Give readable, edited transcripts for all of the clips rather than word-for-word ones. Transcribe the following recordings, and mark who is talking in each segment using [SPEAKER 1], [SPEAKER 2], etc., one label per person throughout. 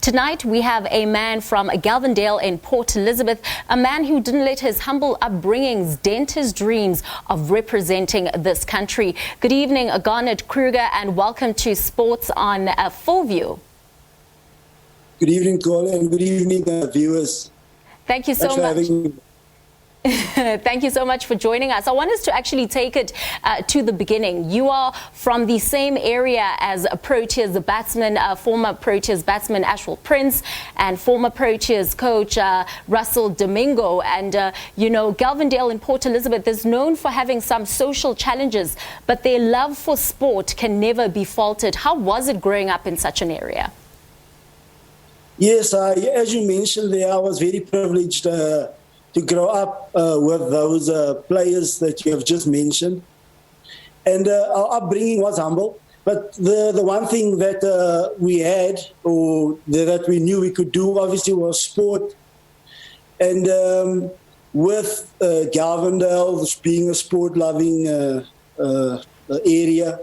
[SPEAKER 1] Tonight we have a man from Galvendale in Port Elizabeth, a man who didn't let his humble upbringings dent his dreams of representing this country. Good evening, Garnett Kruger, and welcome to Sports on Full View.
[SPEAKER 2] Good evening, Colin, and good evening, viewers.
[SPEAKER 1] Thank you so much. Thank you so much for joining us. I want us to actually take it to the beginning. You are from the same area as Proteas batsman, former Proteas batsman Ashwell Prince, and former Proteas coach Russell Domingo. And, you know, Galvendale in Port Elizabeth is known for having some social challenges, but their love for sport can never be faulted. How was it growing up in such an area?
[SPEAKER 2] Yes, as you mentioned there, I was very privileged to grow up with those players that you have just mentioned. And our upbringing was humble. But the one thing that we had, or that we knew we could do, obviously, was sport. And with Galvendale being a sport-loving area,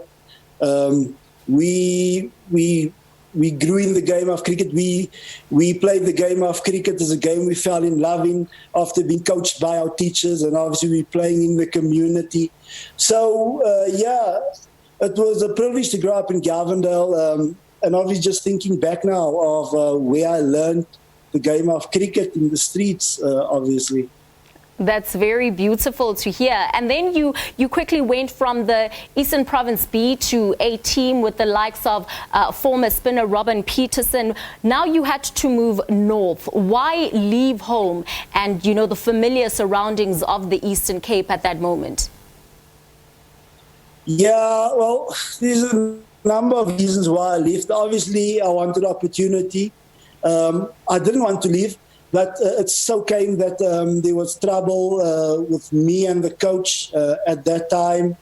[SPEAKER 2] we grew in the game of cricket. We played the game of cricket as a game we fell in love in after being coached by our teachers, and obviously we playing in the community. So, yeah, it was a privilege to grow up in Galvendale, and obviously just thinking back now of where I learned the game of cricket in the streets, obviously.
[SPEAKER 1] That's very beautiful to hear. And then you quickly went from the Eastern Province B to a team with the likes of former spinner Robin Peterson. Now you had to move north. Why leave home and, you know, the familiar surroundings of the Eastern Cape at that moment?
[SPEAKER 2] Yeah, well, there's a number of reasons why I left. Obviously, I wanted opportunity. I didn't want to leave. But it so came that there was trouble with me and the coach at that time.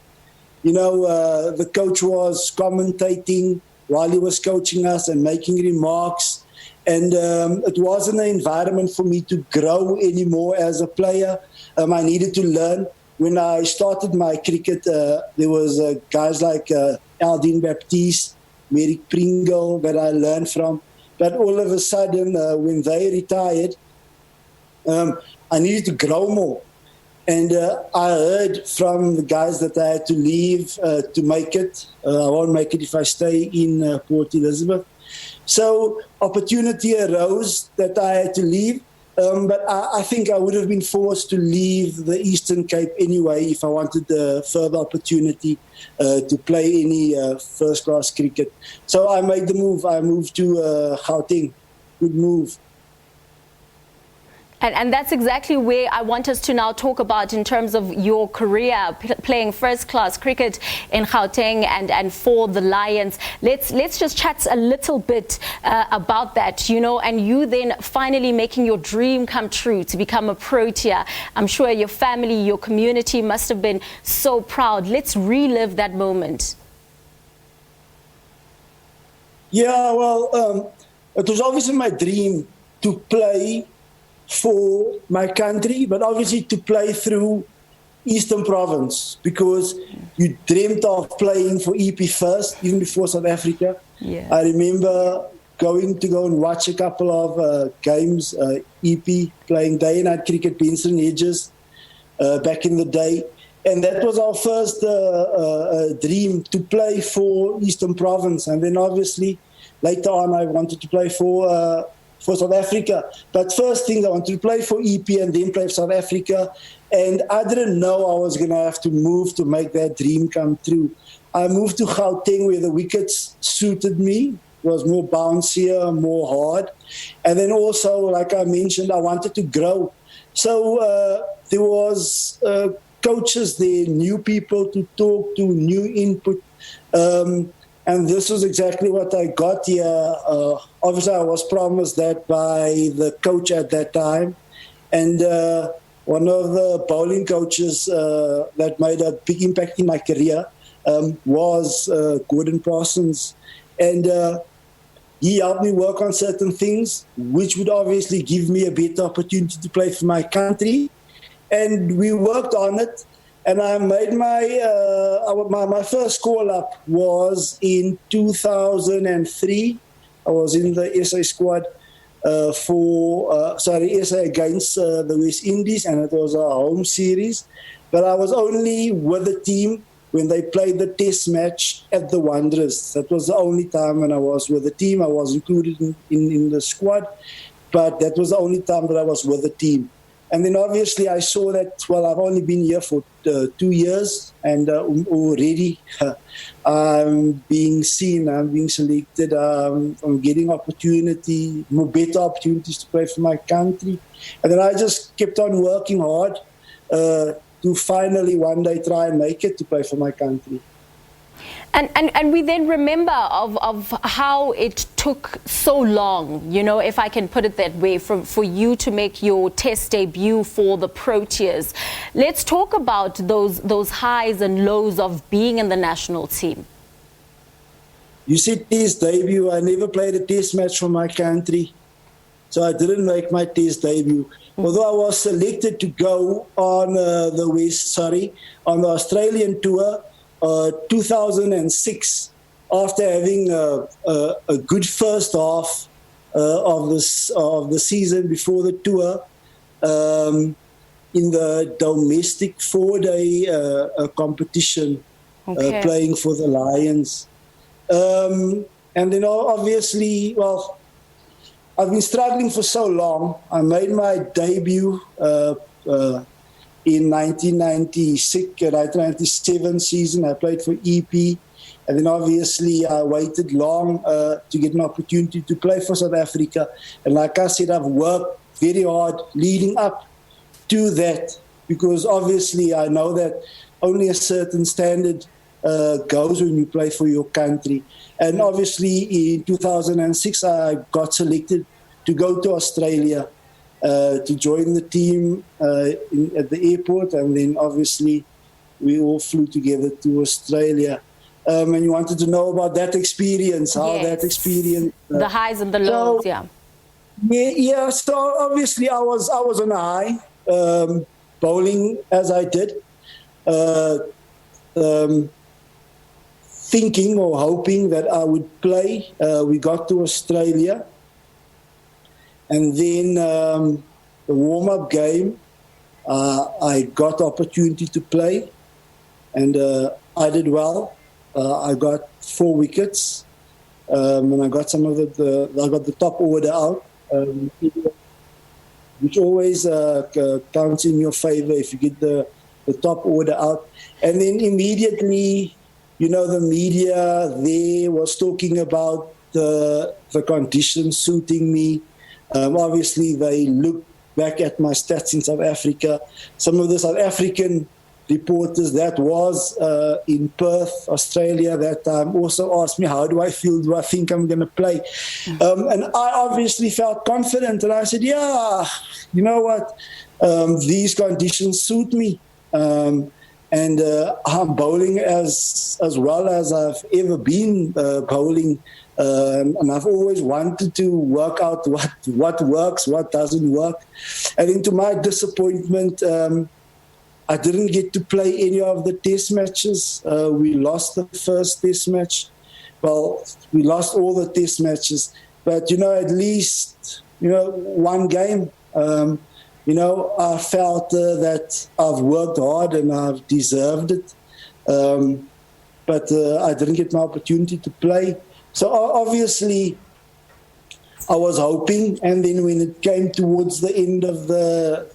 [SPEAKER 2] You know, the coach was commentating while he was coaching us and making remarks. And it wasn't an environment for me to grow anymore as a player. I needed to learn. When I started my cricket, there was guys like Aldine Baptiste, Merrick Pringle that I learned from. But all of a sudden, when they retired, I needed to grow more. And I heard from the guys that I had to leave to make it. I won't make it if I stay in Port Elizabeth. So opportunity arose that I had to leave. But I think I would have been forced to leave the Eastern Cape anyway if I wanted further opportunity to play any first-class cricket. So I made the move. I moved to Gauteng. Good move.
[SPEAKER 1] And that's exactly where I want us to now talk about in terms of your career, playing first-class cricket in Gauteng and for the Lions. Let's just chat a little bit about that, you know, and you then finally making your dream come true to become a Protea. I'm sure your family, your community must have been so proud. Let's relive that moment.
[SPEAKER 2] Yeah, well, it was obviously my dream to play for my country, but obviously to play through Eastern Province, because you dreamt of playing for EP first, even before South Africa.
[SPEAKER 1] Yeah.
[SPEAKER 2] I remember going and watch a couple of games, EP playing day-and-night cricket, Benson Hedges, back in the day. And that was our first dream, to play for Eastern Province. And then obviously later on I wanted to play for South Africa. But first thing, I wanted to play for EP and then play for South Africa. And I didn't know I was going to have to move to make that dream come true. I moved to Gauteng where the wickets suited me. It was more bouncier, more hard. And then also, like I mentioned, I wanted to grow. So there was coaches there, new people to talk to, new input. And this was exactly what I got here. Obviously, I was promised that by the coach at that time. And one of the bowling coaches that made a big impact in my career was Gordon Parsons. And he helped me work on certain things, which would obviously give me a better opportunity to play for my country. And we worked on it. And I made my first call-up was in 2003. I I was in the SA squad SA against the West Indies, and it was a home series. But I was only with the team when they played the test match at the Wanderers. That was the only time when I was with the team. I was included in the squad, but that was the only time that I was with the team. And then obviously I saw that, well, I've only been here for 2 years, and already I'm being seen, I'm being selected, I'm getting more better opportunities to play for my country. And then I just kept on working hard to finally one day try and make it to play for my country.
[SPEAKER 1] And we then remember of how it took so long, you know, if I can put it that way, for you to make your test debut for the Proteas. Let's talk about those highs and lows of being in the national team.
[SPEAKER 2] You said test debut. I never played a test match for my country, so I didn't make my test debut. Although I was selected to go on on the Australian tour, 2006, after having a good first half of the season before the tour, in the domestic 4-day competition, playing for the Lions. And then obviously, well, I've been struggling for so long. I made my debut in 1996 season. I played for EP, and then obviously I waited long to get an opportunity to play for South Africa. And like I said, I've worked very hard leading up to that, because obviously I know that only a certain standard goes when you play for your country. And obviously in 2006 I got selected to go to Australia to join the team at the airport, and then obviously we all flew together to Australia. And you wanted to know about that experience, how that experience...
[SPEAKER 1] the highs and the lows,
[SPEAKER 2] Yeah, so obviously I was on a high, bowling as I did, thinking or hoping that I would play. We got to Australia, and then the warm-up game, I got the opportunity to play, and I did well. I got 4 wickets, and I got some of I got the top order out, which always counts in your favor if you get the top order out. And then immediately, you know, the media there was talking about the conditions suiting me. Obviously, they looked back at my stats in South Africa. Some of the South African reporters that was in Perth, Australia, that time also asked me, how do I feel? Do I think I'm going to play? And I obviously felt confident. And I said, yeah, you know what? These conditions suit me. And I'm bowling as well as I've ever been bowling. And I've always wanted to work out what works, what doesn't work. And then to my disappointment, I didn't get to play any of the test matches. We lost the first test match. Well, we lost all the test matches. But, you know, at least, you know, one game, you know, I felt that I've worked hard and I've deserved it. But I didn't get my opportunity to play. So obviously, I was hoping, and then when it came towards the end of the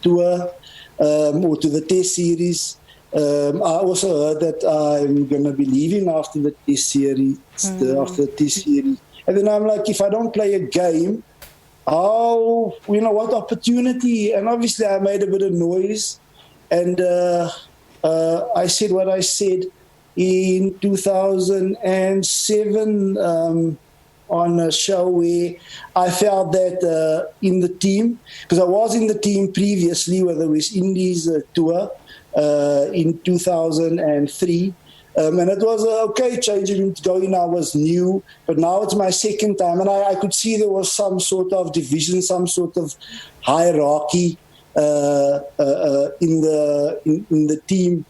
[SPEAKER 2] tour or to the test series, I also heard that I'm going to be leaving after the test series. After the test series, and then I'm like, if I don't play a game, how, you know, what opportunity? And obviously, I made a bit of noise, and I said what I said in 2007 on a show where I felt that in the team, because I was in the team previously with the West Indies tour in 2003, and it was okay changing to go in. I was new, but now it's my second time, and I could see there was some sort of division, some sort of hierarchy in the team.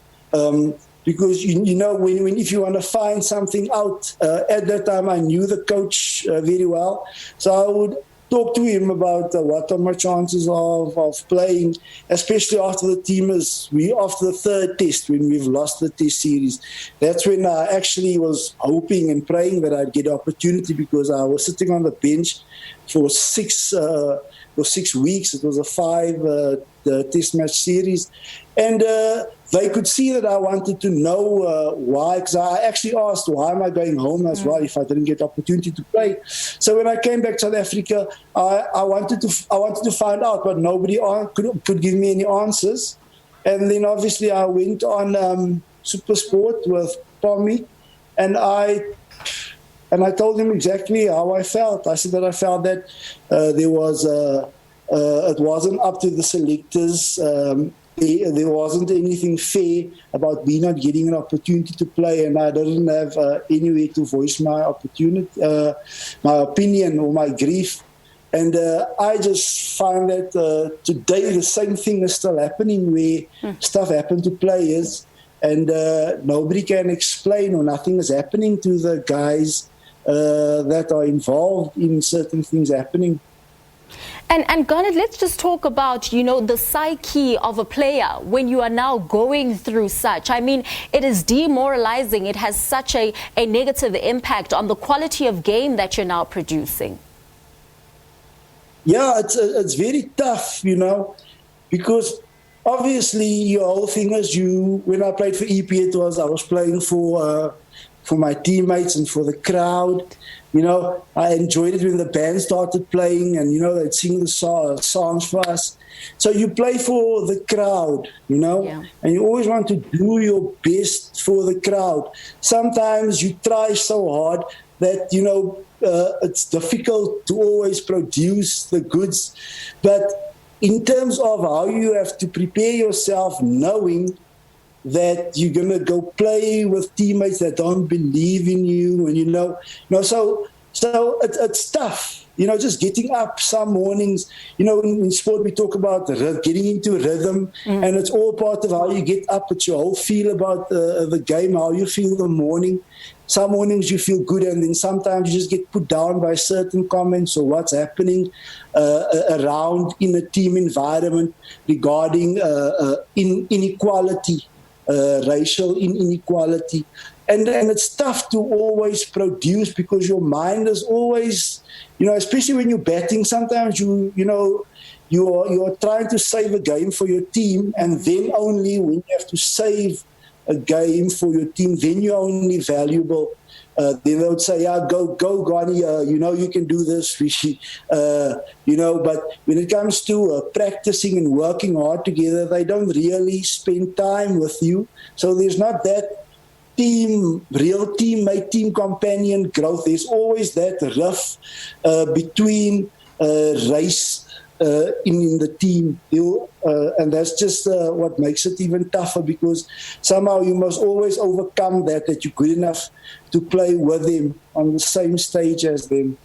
[SPEAKER 2] because you know when if you want to find something out, at that time I knew the coach very well, so I would talk to him about what are my chances of playing, especially after the team after the third test, when we've lost the test series. That's when I actually was hoping and praying that I'd get an opportunity, because I was sitting on the bench for 6 weeks. It was a 5 test match series, and they could see that I wanted to know why, because I actually asked, why am I going home as well if I didn't get the opportunity to play? So when I came back to South Africa, I wanted to find out, but nobody could give me any answers. And then obviously I went on Super Sport with Tommy, and I told him exactly how I felt. I said that I felt that it wasn't up to the selectors. There wasn't anything fair about me not getting an opportunity to play, and I didn't have any way to voice my my opinion or my grief. And I just find that today the same thing is still happening, where stuff happened to players, and nobody can explain, or nothing is happening to the guys that are involved in certain things happening.
[SPEAKER 1] And Garnett, let's just talk about, the psyche of a player when you are now going through such. I mean, it is demoralizing. It has such a negative impact on the quality of game that you're now producing.
[SPEAKER 2] Yeah, it's very tough, because obviously your whole thing is when I played for EP, I was playing for my teammates and for the crowd. I enjoyed it when the band started playing, and, they'd sing the songs for us. So you play for the crowd, and you always want to do your best for the crowd. Sometimes you try so hard that, it's difficult to always produce the goods. But in terms of how you have to prepare yourself, knowing that you're going to go play with teammates that don't believe in you, and so it's tough, just getting up some mornings. In sport we talk about getting into rhythm, and it's all part of how you get up. It's your whole feel about the game, how you feel the morning. Some mornings you feel good, and then sometimes you just get put down by certain comments or what's happening around in a team environment regarding inequality. Racial inequality, and it's tough to always produce, because your mind is always, especially when you're batting, sometimes you're trying to save a game for your team, and then only when you have to save a game for your team, then you're only valuable. Then they would say, go, Garnie, you can do this, but when it comes to practicing and working hard together, they don't really spend time with you. So there's not that real teammate, team companion growth. There's always that rift between race in the team, and that's just what makes it even tougher, because somehow you must always overcome that you're good enough to play with them on the same stage as them.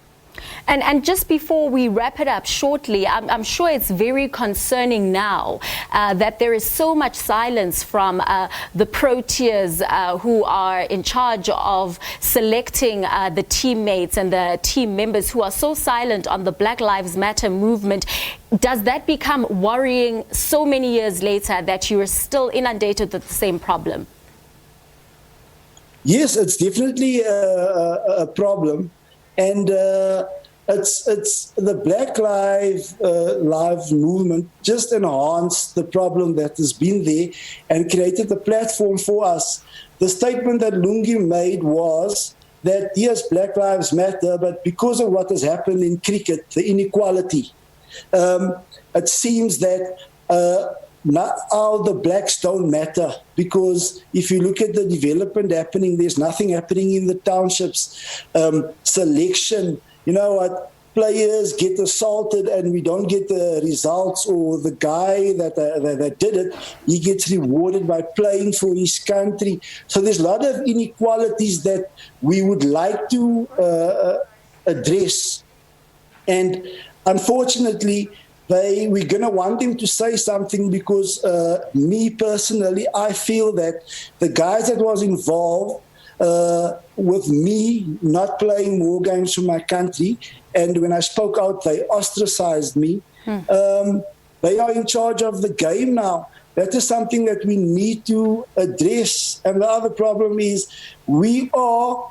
[SPEAKER 1] And just before we wrap it up shortly, I'm sure it's very concerning now that there is so much silence from the Proteas who are in charge of selecting the teammates and the team members, who are so silent on the Black Lives Matter movement. Does that become worrying so many years later, that you are still inundated with the same problem?
[SPEAKER 2] Yes, it's definitely a problem. And it's the Black Lives movement just enhanced the problem that has been there and created a platform for us. The statement that Lungi made was that, yes, Black Lives Matter, but because of what has happened in cricket, the inequality, it seems that not all the blacks don't matter, because if you look at the development happening, there's nothing happening in the townships. Selection, players get assaulted and we don't get the results, or the guy that did it, he gets rewarded by playing for his country. So there's a lot of inequalities that we would like to address. And unfortunately, we're going to want them to say something because me personally, I feel that the guys that was involved with me not playing more games for my country, and when I spoke out, they ostracized me. They are in charge of the game now. That is something that we need to address. And the other problem is we are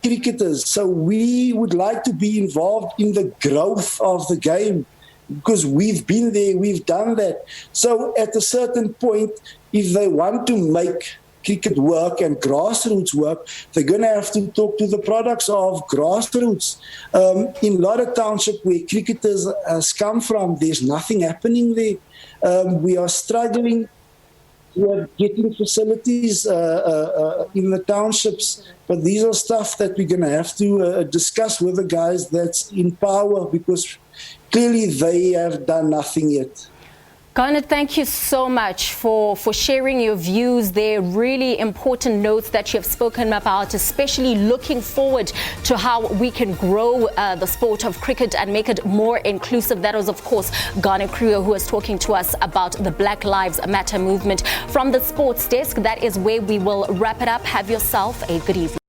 [SPEAKER 2] cricketers, so we would like to be involved in the growth of the game because we've been there, we've done that. So at a certain point, if they want to make cricket work and grassroots work, they're going to have to talk to the products of grassroots. In a lot of townships where cricketers has come from, there's nothing happening there. We are struggling with getting facilities in the townships, but these are stuff that we're going to have to discuss with the guys that's in power because clearly they have done nothing yet.
[SPEAKER 1] Garnett, thank you so much for sharing your views there. Really important notes that you have spoken about, especially looking forward to how we can grow the sport of cricket and make it more inclusive. That was, of course, Garnett Kruger, who was talking to us about the Black Lives Matter movement. From the sports desk, that is where we will wrap it up. Have yourself a good evening.